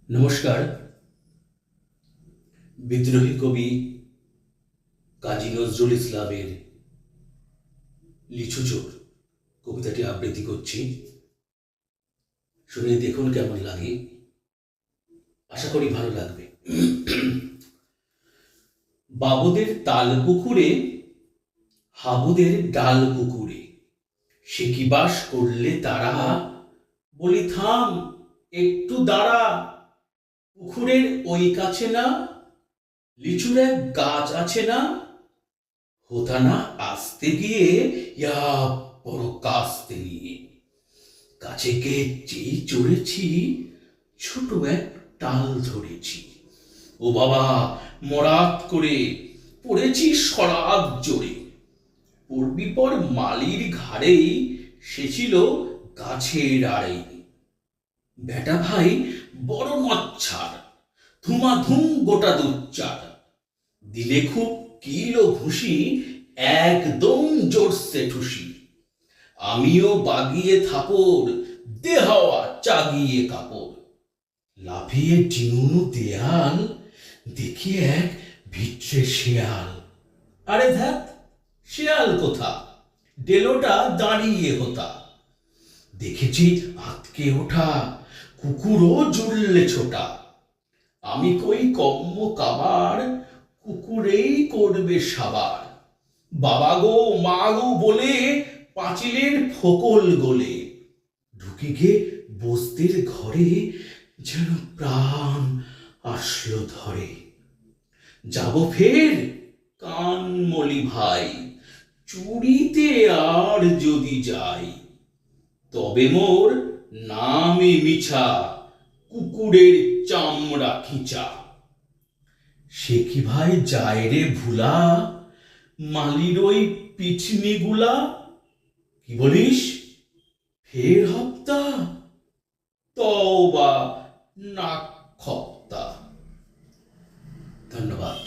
নমস্কার। বিদ্রোহী কবি কাজী নজরুল ইসলামের লিচু চোর কবিতাটি আবৃত্তি করছি। শুনে দেখুন কেমন লাগে, আশা করি ভালো লাগবে। বাবুদের তাল পুকুরে, হাবুদের ডাল পুকুরে, সে কি বাস করলে তারা, বলি থাম একটু দাঁড়া, পুকুরের ওই কাছে না লিচুর এক গাছ আছে না, হোতা না আসতে গিয়ে ইয়া বড় কাস্তে নিয়ে, কাছে গে যেই চড়েছি ছোট এক টাল ধরেছি, ও বাবা মরাত করে পড়েছি সরাত জোরে, পড়বি পর মালির ঘাড়েই সে ছিল গাছের আড়ে, বেটা ভাই বড় নচ্ছার, ধুমাধুম গোটা দুচ্চার, দিলে খুব কিলো ঘুষি একদম জোরসে ঠুসি, আমিও বাগিয়ে থাপড় দে হাওয়া চাগিয়ে কাপড়, লাফিয়ে চিনুনু দেয়াল দেখি এক ভিটরে শেয়াল, আরে ধ্যাত শেয়াল কোথা, ডেলোটা দাঁড়িয়ে হোতা, দেখেছি আতকে ওঠা কুকুরও জুড়লে ছোটা, আমি কই কম্ম কাবার কুকুরেই করবে সাবার, বাবা গো মা গো বলে পাঁচিলের ফোকল গোলে, ঢুকে গে বস্তির ঘরে যেন প্রাণ আসলো ধরে, যাব ফের কান মলি ভাই চুরিতে আর যদি যাই, তবে মোর নামে মিছা কুকুরের চামড়া খিচা, সে কি ভাই যায় রে ভুলা মালির ওই পিছনি গুলা, কি বলিস ফের হপ্তা তওবা নাক খপ্তা। ধন্যবাদ।